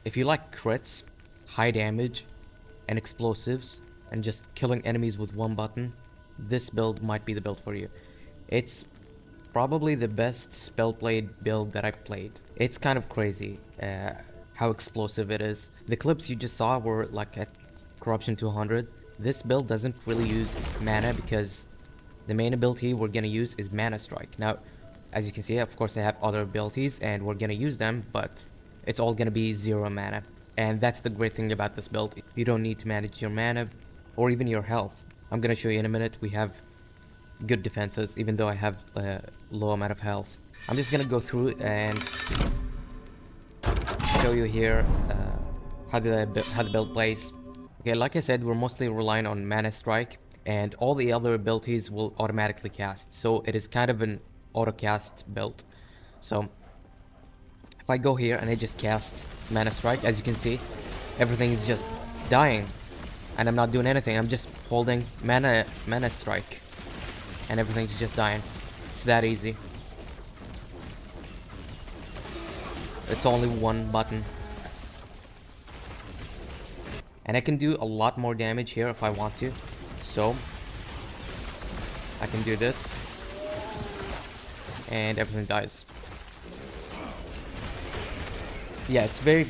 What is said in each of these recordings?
If you like crits, high damage, and explosives, and just killing enemies with one button, this build might be the build for you. It's probably the best spellblade build that I've played. It's kind of crazy how explosive it is. The clips you just saw were like at corruption 200. This build doesn't really use mana because the main ability we're gonna use is Mana Strike. Now, as you can see, of course I have other abilities and we're gonna use them, but it's all gonna be 0 mana. And that's the great thing about this build. You don't need to manage your mana or even your health. I'm gonna show you in a minute. We have good defenses, even though I have a low amount of health. I'm just gonna go through and show you here how the build plays. Okay, like I said, we're mostly relying on Mana Strike, and all the other abilities will automatically cast. So it is kind of an auto cast build. So if I go here and I just cast Mana Strike, as you can see, everything is just dying, and I'm not doing anything. I'm just holding Mana Strike, and everything's just dying. It's that easy. It's only one button. And I can do a lot more damage here if I want to. So I can do this. And everything dies. Yeah, it's very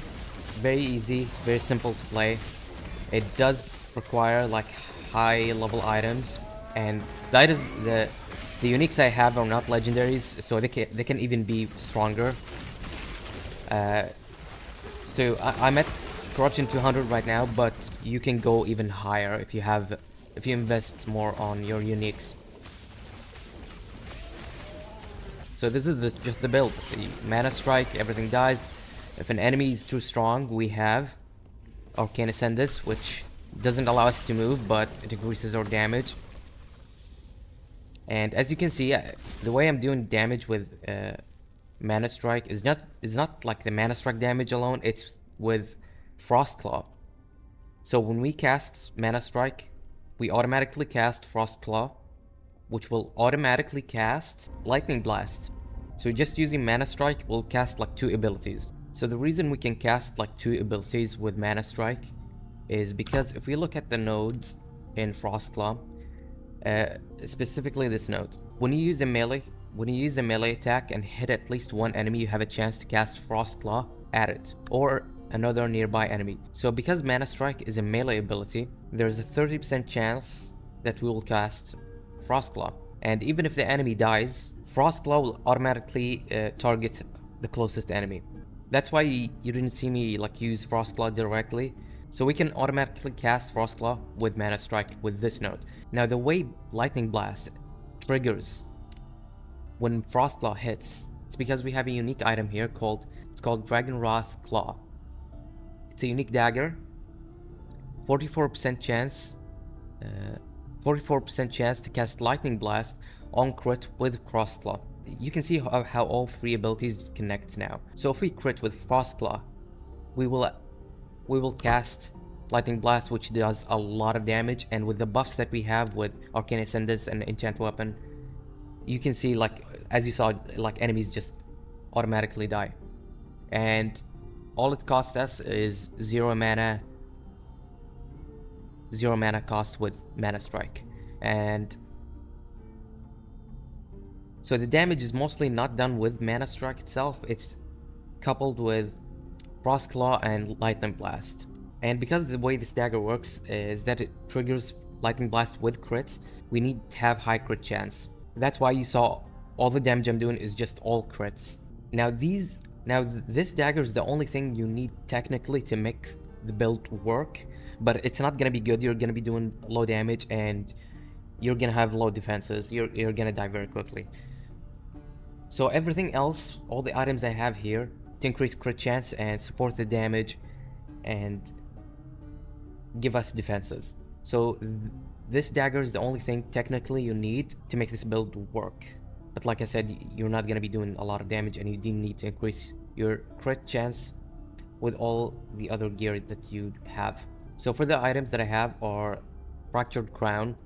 easy, very simple to play. It does require like high level items, and the uniques I have are not legendaries, so they can even be stronger. So I'm at corruption 200 right now, but you can go even higher if you invest more on your uniques. So this is just the build. The Mana Strike, everything dies. If an enemy is too strong, we have Arcane Ascendance, which doesn't allow us to move, but it increases our damage. And as you can see, the way I'm doing damage with Mana Strike is not like the Mana Strike damage alone. It's with Frost Claw. So when we cast Mana Strike, we automatically cast Frost Claw, which will automatically cast Lightning Blast. So just using Mana Strike will cast like 2 abilities. So the reason we can cast like 2 abilities with Mana Strike is because if we look at the nodes in Frost Claw, specifically this node, when you use a melee attack and hit at least one enemy, you have a chance to cast Frost Claw at it or another nearby enemy. So because Mana Strike is a melee ability, there's a 30% chance that we will cast Frost Claw. And even if the enemy dies, Frost Claw will automatically target the closest enemy. That's why you didn't see me like use Frost Claw directly. So we can automatically cast Frost Claw with Mana Strike with this node. Now the way Lightning Blast triggers when Frost Claw hits, it's because we have a unique item here called Dragon Wrath Claw. It's a unique dagger. 44% chance to cast Lightning Blast on crit with Frost Claw. You can see how all 3 abilities connect now. So if we crit with Frost Claw, we will cast Lightning Blast, which does a lot of damage, and with the buffs that we have with Arcane Ascendance and Enchant Weapon, you can see, like, as you saw, like, enemies just automatically die. And all it costs us is 0 mana cost with Mana Strike. And so the damage is mostly not done with Mana Strike itself, it's coupled with Frost Claw and Lightning Blast. And because the way this dagger works is that it triggers Lightning Blast with crits, we need to have high crit chance. That's why you saw all the damage I'm doing is just all crits. Now this dagger is the only thing you need technically to make the build work, but it's not gonna be good. You're gonna be doing low damage and you're gonna have low defenses. You're gonna die very quickly. So everything else, all the items I have here to increase crit chance and support the damage and give us defenses. So this dagger is the only thing technically you need to make this build work. But like I said, you're not going to be doing a lot of damage, and you do need to increase your crit chance with all the other gear that you have. So for the items that I have are Fractured Crown,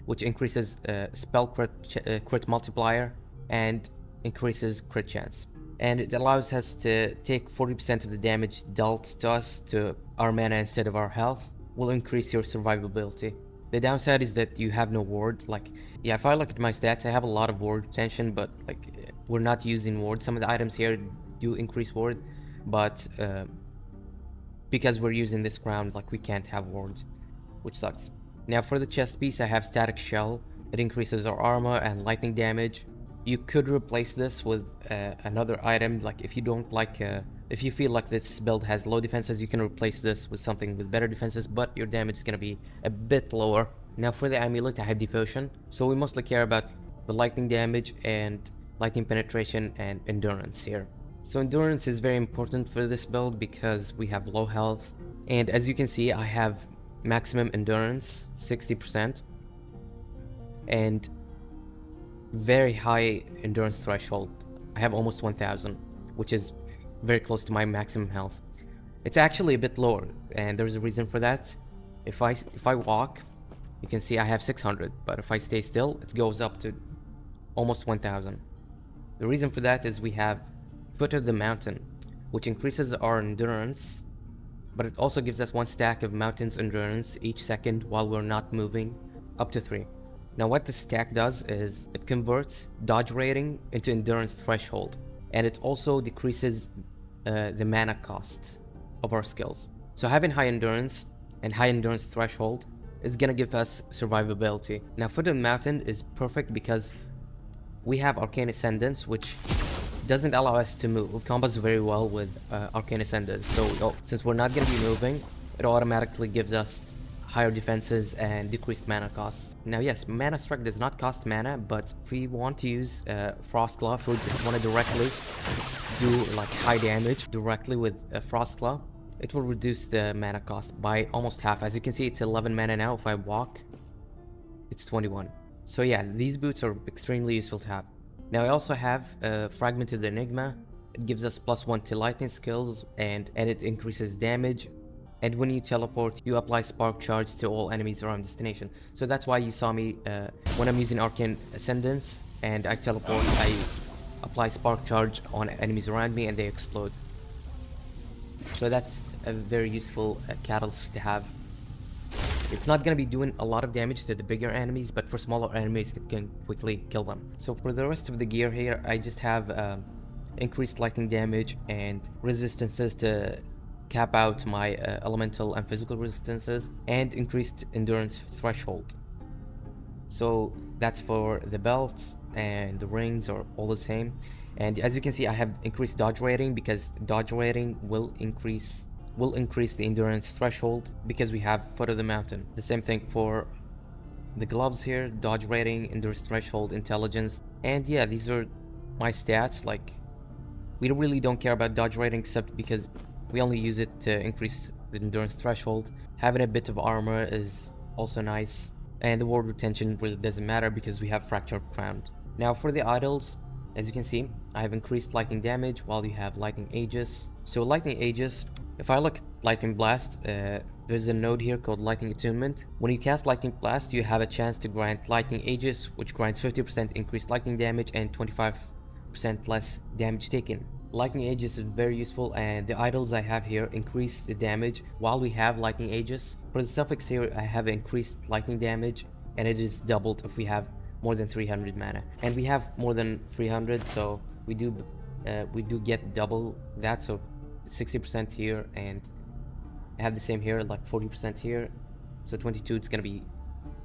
which increases spell crit multiplier and increases crit chance. and it allows us to take 40% of the damage dealt to us to our mana instead of our health. Will increase your survivability. The downside is that you have no ward. Like, yeah, if I look at my stats, I have a lot of ward retention, but like, we're not using ward. Some of the items here do increase ward, but because we're using this crown, like, we can't have wards, which sucks. Now for the chest piece, I have static shell. It increases our armor and lightning damage. You could replace this with another item. Like, if you don't like, if you feel like this build has low defenses, you can replace this with something with better defenses, but your damage is gonna be a bit lower. Now for the amulet, I have devotion. So we mostly care about the lightning damage and lightning penetration and endurance here. So endurance is very important for this build because we have low health. And as you can see, I have maximum endurance, 60%. And very high endurance threshold. I have almost 1000, which is very close to my maximum health. It's actually a bit lower, and there's a reason for that. If I walk, you can see I have 600, but if I stay still, it goes up to almost 1000. The reason for that is we have Foot of the Mountain, which increases our endurance, but it also gives us 1 stack of mountain's endurance each second while we're not moving, up to 3. Now what this stack does is it converts dodge rating into endurance threshold, and it also decreases the mana cost of our skills. So having high endurance and high endurance threshold is gonna give us survivability. Now Foot of the Mountain is perfect because we have Arcane Ascendance, which doesn't allow us to move. It combos very well with Arcane Ascendance. So since we're not gonna be moving, it automatically gives us higher defenses and decreased mana cost. Now yes, Mana Strike does not cost mana, but if we want to use Frost Claw, if we just want to directly do like high damage directly with Frost Claw, it will reduce the mana cost by almost half. As you can see, it's 11 mana now. If I walk, it's 21. So yeah, these boots are extremely useful to have. Now I also have Fragment of the Enigma. It gives us +1 to lightning skills, and it increases damage. And when you teleport, you apply Spark Charge to all enemies around destination. So that's why you saw me, when I'm using Arcane Ascendance and I teleport, I apply Spark Charge on enemies around me and they explode. So that's a very useful catalyst to have. It's not gonna be doing a lot of damage to the bigger enemies, but for smaller enemies it can quickly kill them. So for the rest of the gear here, I just have increased lightning damage and resistances to cap out my elemental and physical resistances, and increased endurance threshold. So that's for the belts, and the rings are all the same. And as you can see, I have increased dodge rating because dodge rating will increase the endurance threshold because we have Foot of the Mountain. The same thing for the gloves here, dodge rating, endurance threshold, intelligence. And yeah, these are my stats. Like, we really don't care about dodge rating except because we only use it to increase the endurance threshold. Having a bit of armor is also nice, and the ward retention really doesn't matter because we have Fractured Crown. Now for the idols, as you can see, I have increased lightning damage while you have lightning aegis. So lightning aegis, if I look at lightning blast, there's a node here called lightning attunement. When you cast lightning blast, you have a chance to grant lightning aegis, which grants 50% increased lightning damage and 25% less damage taken. Lightning Aegis is very useful, and the idols I have here increase the damage while we have Lightning Aegis. For the suffix here, I have increased lightning damage, and it is doubled if we have more than 300 mana. And we have more than 300, so we do get double that, so 60% here, and I have the same here, like 40% here. So 22, it's gonna be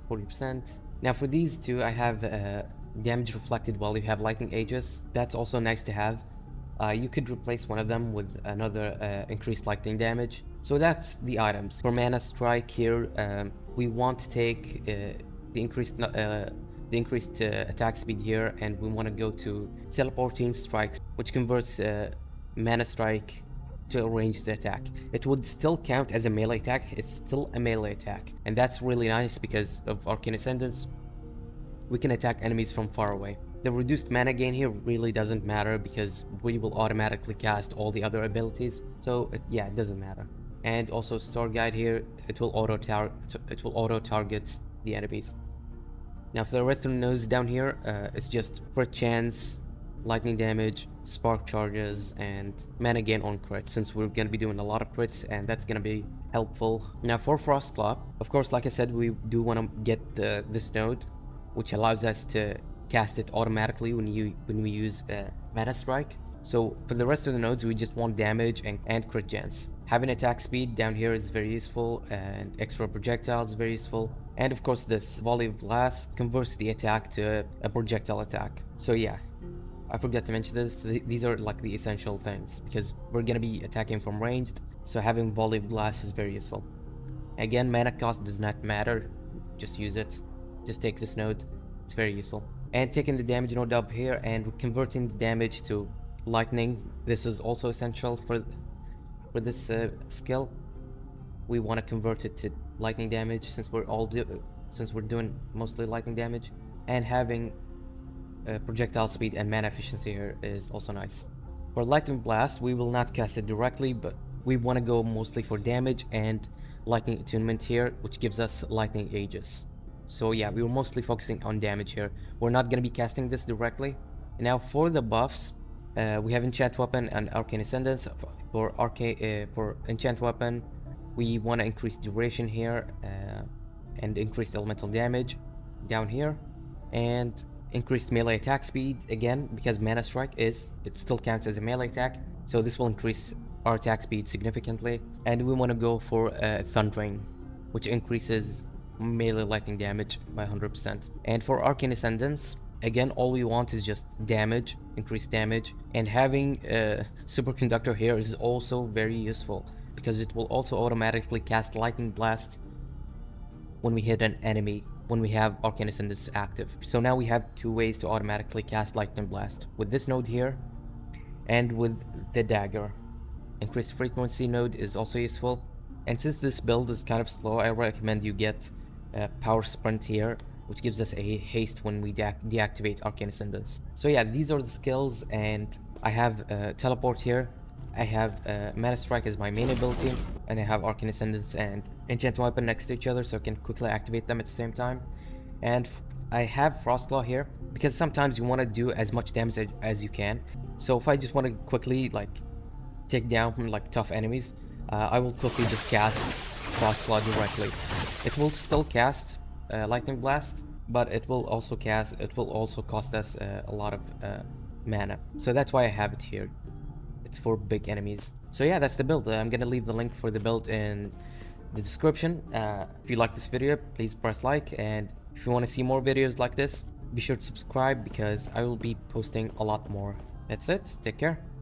40%. Now for these two, I have damage reflected while you have Lightning Aegis. That's also nice to have. You could replace one of them with another increased lightning damage. So that's the items. For Mana Strike here, we want to take the increased attack speed here, and we want to go to Teleporting Strikes, which converts Mana Strike to a ranged attack. It would still count as a melee attack. It's still a melee attack, and that's really nice because of Arcane Ascendance. We can attack enemies from far away. The reduced mana gain here really doesn't matter because we will automatically cast all the other abilities, so yeah, it doesn't matter. And also Star Guide here, it will auto target the enemies. Now for the rest of the nodes down here, it's just per chance lightning damage, spark charges, and mana gain on crits, since we're gonna be doing a lot of crits, and that's gonna be helpful. Now for Frost Claw, of course, like I said, we do want to get this node, which allows us to cast it automatically when we use Mana Strike. So for the rest of the nodes, we just want damage and crit gens. Having attack speed down here is very useful, and extra projectiles is very useful. And of course, this volley of blast converts the attack to a projectile attack. So yeah, I forgot to mention this. These are like the essential things, because we're gonna be attacking from ranged, so having volley of blast is very useful. Again, mana cost does not matter. Just use it. Just take this node. It's very useful. And taking the damage node up here and converting the damage to lightning. This is also essential for this skill. We want to convert it to lightning damage, since we're doing mostly lightning damage. And having projectile speed and mana efficiency here is also nice. For lightning blast, we will not cast it directly, but we want to go mostly for damage and lightning attunement here, which gives us lightning aegis. So yeah, we were mostly focusing on damage here. We're not going to be casting this directly. Now for the buffs, we have enchant weapon and arcane ascendance. For enchant weapon, we want to increase duration here and increase elemental damage down here, and increased melee attack speed again, because mana strike it still counts as a melee attack, so this will increase our attack speed significantly. And we want to go for thundering, which increases melee lightning damage by 100%. And for arcane ascendance, again, all we want is just damage, increased damage. And having a superconductor here is also very useful, because it will also automatically cast lightning blast when we hit an enemy, when we have arcane ascendance active. So now we have two ways to automatically cast lightning blast, with this node here and with the dagger. Increased frequency node is also useful, and since this build is kind of slow, I recommend you get power sprint here, which gives us a haste when we deactivate arcane ascendance. So yeah, these are the skills, and I have teleport here. I have mana strike as my main ability, and I have arcane ascendance and enchant weapon next to each other, so I can quickly activate them at the same time. And I have frost claw here, because sometimes you want to do as much damage as you can. So if I just want to quickly like take down like tough enemies, I will quickly just cast frost claw directly. It will still cast lightning blast, but it will also cost us a lot of mana. So that's why I have it here. It's for big enemies. So yeah, that's the build. I'm gonna leave the link for the build in the description. If you like this video, please press like, and if you want to see more videos like this, be sure to subscribe, because I will be posting a lot more. That's it. Take care.